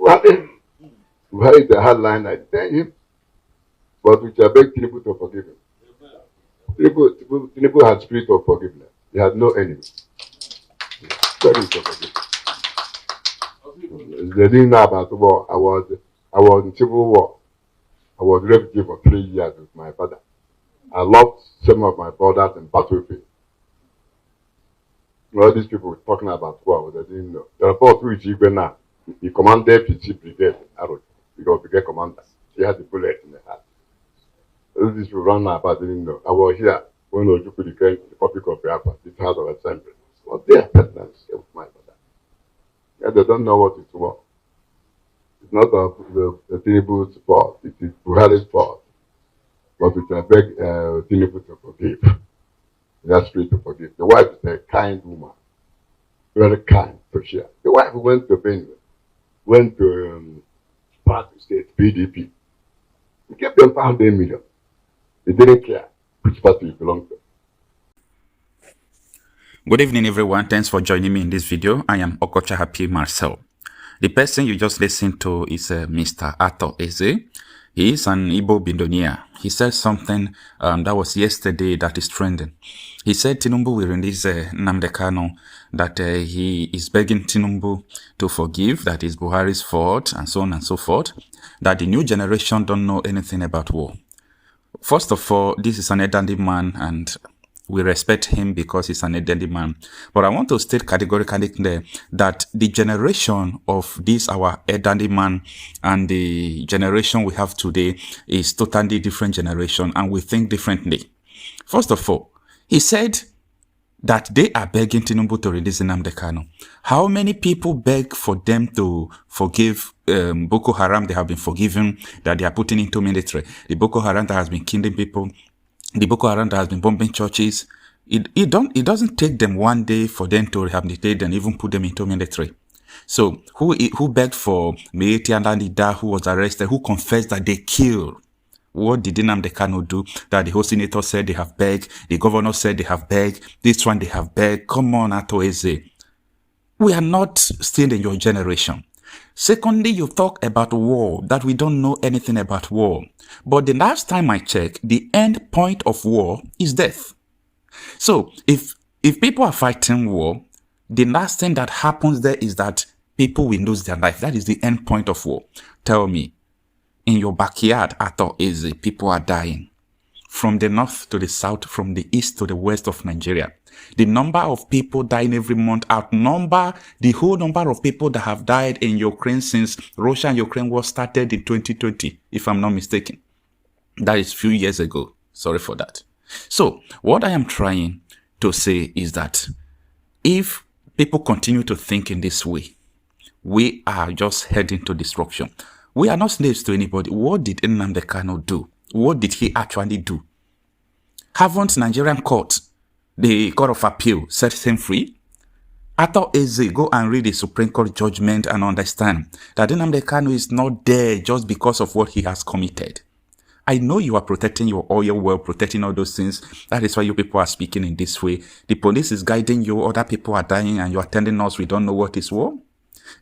Buhari is a hardline, I tell him, but we shall beg Tinubu to forgive him. Tinubu has spirit of forgiveness. He has no enemy. Very to forgive. They didn't know about war. I was in civil war. I was refugee for 3 years with my father. I lost some of my brothers in battlefield. All these people were talking about war, they didn't know. The report who is even now, he commanded 50 brigade arrow because brigade commander. He had the bullet in the heart. All these people run about didn't know. I was here when Ojukwu became the Republic of Biafra, this House of Assembly. Well, they are presidents with my father. Yeah, they don't know what it's war. It's not the Tinubu's fault, it is Buhari's fault. But we can beg Tinubu to forgive. He has spirit to forgive. The wife is a kind woman, very kind to share. The wife went to Benue, went to Party State, PDP. He gave them £100 million. They didn't care which party you belong to. Good evening, everyone. Thanks for joining me in this video. I am Okocha Happy Marcel. The person you just listened to is Mr. Ato Eze. He is an Igbo billionaire. He said something that was yesterday that is trending. He said Tinubu will release Nnamdi Kanu, that he is begging Tinubu to forgive, that is Buhari's fault, and so on and so forth, that the new generation don't know anything about war. First of all, this is an elderly man, and we respect him because he's an elderly man. But I want to state categorically there that the generation of this, our elderly man, and the generation we have today is totally different generation, and we think differently. First of all, he said that they are begging Tinubu to release Nnamdi Kanu. How many people beg for them to forgive Boko Haram? They have been forgiven, that they are putting into military. The Boko Haram that has been killing people, the Boko Haram that has been bombing churches. It doesn't take them one day for them to rehabilitate and even put them into military. So who begged for Meeti and Leader, who was arrested, who confessed that they killed? What did Nnamdi Kanu do? That the whole senator said they have begged, the governor said they have begged, this one they have begged. Come on, Ato Eze. We are not still in your generation. Secondly, you talk about war, that we don't know anything about war. But the last time I checked, the end point of war is death. So if people are fighting war, the last thing that happens there is that people will lose their life. That is the end point of war. Tell me, in your backyard, Ato Eze, people are dying. From the north to the south, from the east to the west of Nigeria. The number of people dying every month outnumber the whole number of people that have died in Ukraine since Russia and Ukraine war started in 2020, if I'm not mistaken. That is a few years ago. Sorry for that. So, what I am trying to say is that if people continue to think in this way, we are just heading to destruction. We are not slaves to anybody. What did Nnamdi Kanu do? What did he actually do? Haven't Nigerian courts, the Court of Appeal, set him free? Ato Eze, go and read the Supreme Court judgment and understand that Nnamdi Kanu is not there just because of what he has committed. I know you are protecting your oil well, protecting all those things. That is why you people are speaking in this way. The police is guiding you, other people are dying, and you are telling us we don't know what is war.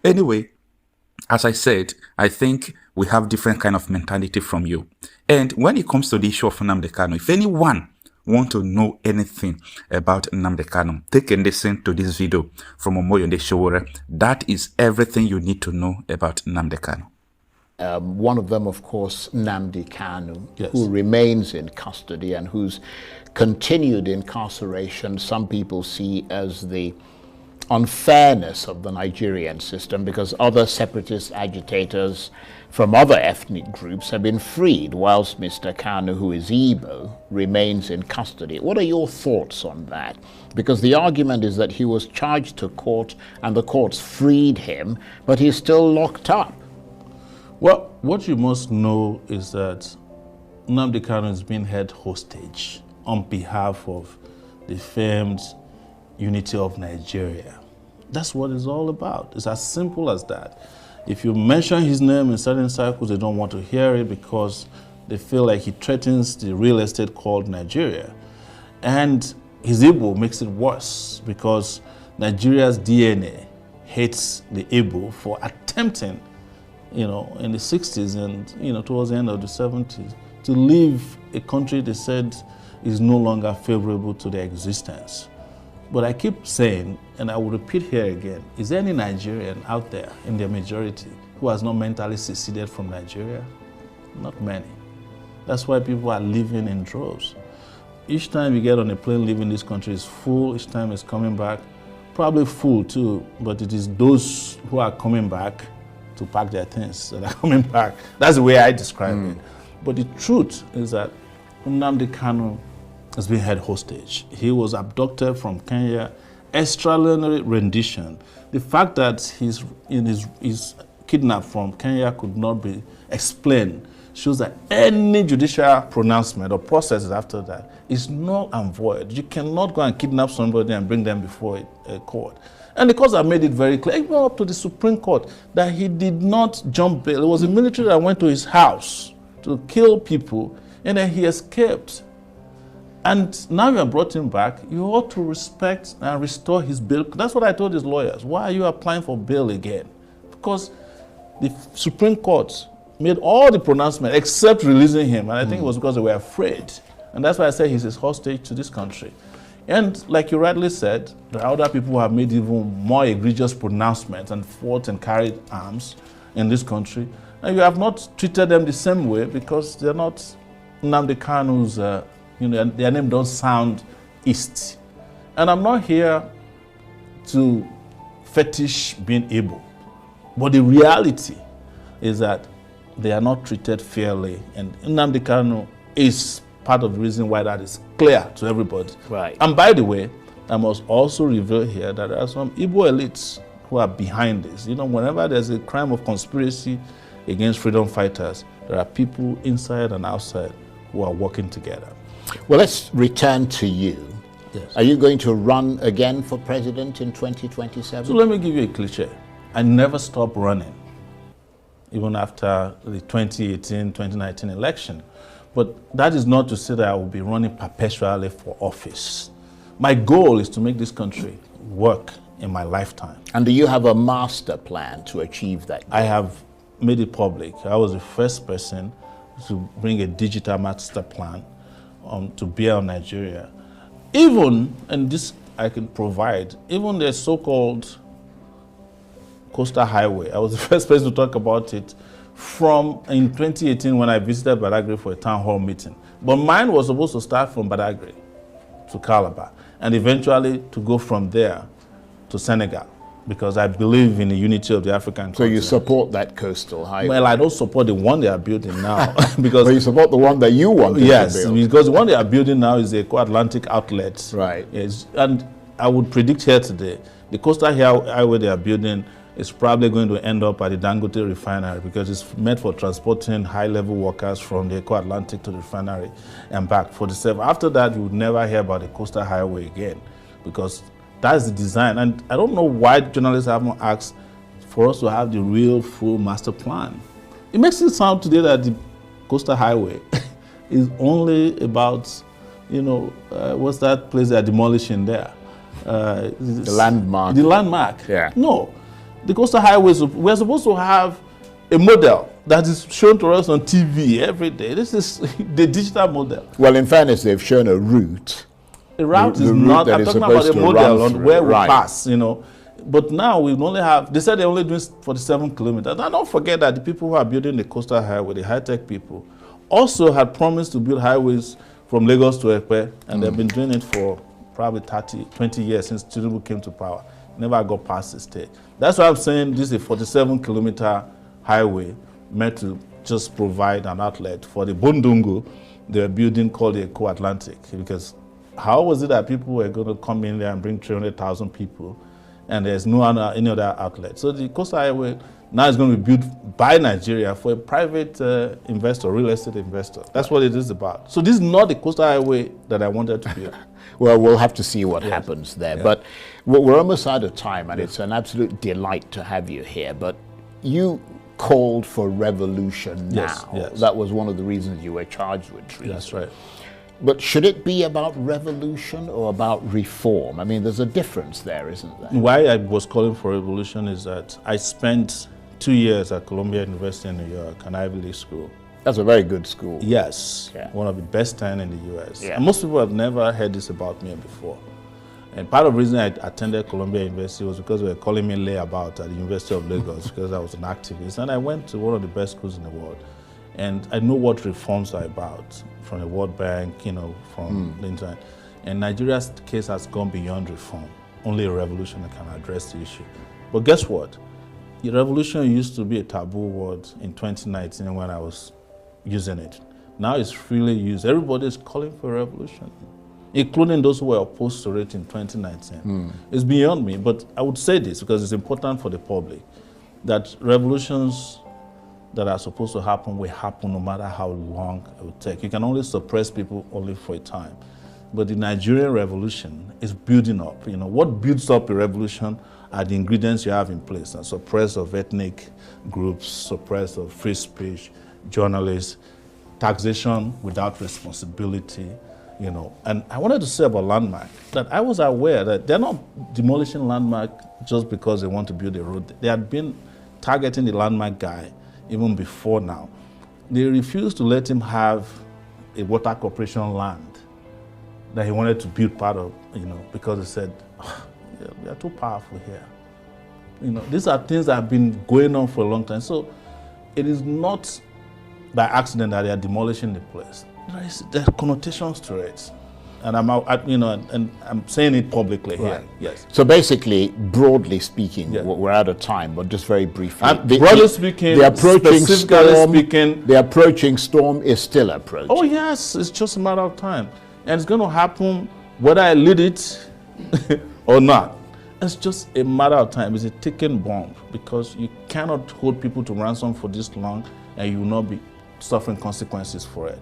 Anyway, as I said, I think we have different kind of mentality from you. And when it comes to the issue of Nnamdi Kanu, if anyone want to know anything about Nnamdi Kanu, take a listen to this video from Omoyonde Sowore. That is everything you need to know about Nnamdi Kanu. One of them, of course, Nnamdi Kanu, yes, who remains in custody and whose continued incarceration some people see as the unfairness of the Nigerian system, because other separatist agitators from other ethnic groups have been freed, whilst Mr. Kanu, who is Igbo, remains in custody. What are your thoughts on that? Because the argument is that he was charged to court and the courts freed him, but he's still locked up. Well, what you must know is that Nnamdi Kanu is being held hostage on behalf of the famed unity of Nigeria. That's what it's all about. It's as simple as that. If you mention his name in certain circles, they don't want to hear it because they feel like he threatens the real estate called Nigeria. And his Igbo makes it worse because Nigeria's DNA hates the Igbo for attempting in the 60s and, towards the end of the 70s, to leave a country they said is no longer favorable to their existence. But I keep saying, and I will repeat here again, is there any Nigerian out there in their majority who has not mentally seceded from Nigeria? Not many. That's why people are living in droves. Each time you get on a plane leaving this country is full, each time it's coming back, probably full too, but it is those who are coming back to pack their things that are coming back. That's the way I describe it. But the truth is that Nnamdi Kanu has been held hostage. He was abducted from Kenya, extraordinary rendition. The fact that he's kidnapped from Kenya could not be explained shows that any judicial pronouncement or processes after that is null and void. You cannot go and kidnap somebody and bring them before a court. And the courts have made it very clear, even up to the Supreme Court, that he did not jump bail. It was the military that went to his house to kill people, and then he escaped. And now you have brought him back, you ought to respect and restore his bail. That's what I told his lawyers. Why are you applying for bail again? Because the Supreme Court made all the pronouncements except releasing him. And I think it was because they were afraid. And that's why I say he's a hostage to this country. And like you rightly said, there are other people who have made even more egregious pronouncements and fought and carried arms in this country. And you have not treated them the same way because they're not Nnamdi Kanu's, their name don't sound East. And I'm not here to fetish being Igbo. But the reality is that they are not treated fairly. And Nnamdi Kanu is part of the reason why that is clear to everybody. Right. And by the way, I must also reveal here that there are some Igbo elites who are behind this. Whenever there's a crime of conspiracy against freedom fighters, there are people inside and outside who are working together. Well, let's return to you. Yes. Are you going to run again for president in 2027? So let me give you a cliche. I never stop running, even after the 2018-2019 election. But that is not to say that I will be running perpetually for office. My goal is to make this country work in my lifetime. And do you have a master plan to achieve that goal? I have made it public. I was the first person to bring a digital master plan to bear on Nigeria. Even, and this I can provide, even the so-called coastal highway. I was the first person to talk about it in 2018 when I visited Badagry for a town hall meeting. But mine was supposed to start from Badagry to Calabar and eventually to go from there to Senegal, because I believe in the unity of the African continent. So you support that coastal highway? Well, I don't support the one they are building now. Because but you support the one that you want to build? Yes, because the one they are building now is the Atlantic outlet. Right. Yes, and I would predict here today, the coastal highway they are building is probably going to end up at the Dangote refinery because it's meant for transporting high-level workers from the Atlantic to the refinery and back. After that, you would never hear about the coastal highway again because that's the design. And I don't know why journalists haven't asked for us to have the real full master plan. It makes it sound today that the coastal highway is only about, what's that place they're demolishing there? The landmark. The landmark. Yeah. No. The coastal highways, we're supposed to have a model that is shown to us on TV every day. This is the digital model. Well, in fairness, they've shown a route. A route is not, I'm talking about a model on where we pass, But now we only have, they said they're only doing 47 kilometers. Now don't forget that the people who are building the coastal highway, the high-tech people, also had promised to build highways from Lagos to Ekpa, and they've been doing it for probably 20 years since Tinubu came to power. Never got past the state. That's why I'm saying this is a 47-kilometer highway meant to just provide an outlet for the Bundungu they're building called the Atlantic. Because how was it that people were going to come in there and bring 300,000 people and there's no any other outlet? So the coastal highway now is going to be built by Nigeria for a private investor, real estate investor. That's what it is about. So this is not the coastal highway that I wanted to build. Well, we'll have to see what happens there. Yeah. But we're almost out of time, and it's an absolute delight to have you here. But you called for revolution now. Yes. That was one of the reasons you were charged with treason. That's right. But should it be about revolution or about reform? I mean, there's a difference there, isn't there? Why I was calling for revolution is that I spent 2 years at Columbia University in New York, an Ivy League school. That's a very good school. Yes, Yeah. one of the best 10 in the US. Yeah. And most people have never heard this about me before. And part of the reason I attended Columbia University was because they were calling me layabout at the University of Lagos because I was an activist. And I went to one of the best schools in the world. And I know what reforms are about, from the World Bank, from the internet. And Nigeria's case has gone beyond reform. Only a revolution can address the issue. But guess what? The revolution used to be a taboo word in 2019 when I was using it. Now it's freely used. Everybody is calling for a revolution, including those who were opposed to it in 2019. It's beyond me, but I would say this because it's important for the public, that revolutions that are supposed to happen will happen no matter how long it will take. You can only suppress people only for a time. But the Nigerian revolution is building up. What builds up a revolution are the ingredients you have in place: a suppress of ethnic groups, suppress of free speech, journalists, taxation without responsibility, And I wanted to say about landmark that I was aware that they're not demolishing landmark just because they want to build a road. They had been targeting the landmark guy even before now. They refused to let him have a water corporation land that he wanted to build part of, because they said, we are too powerful here. These are things that have been going on for a long time. So it is not by accident that they are demolishing the place. There are connotations to it. And I'm saying it publicly here. Right. Yes. So basically, broadly speaking, Yeah. we're out of time, but just very briefly. Broadly speaking, the approaching specifically storm, speaking, the approaching storm is still approaching. oh yes, it's just a matter of time. And it's going to happen whether I lead it or not. It's just a matter of time. It's a ticking bomb because you cannot hold people to ransom for this long and you will not be suffering consequences for it.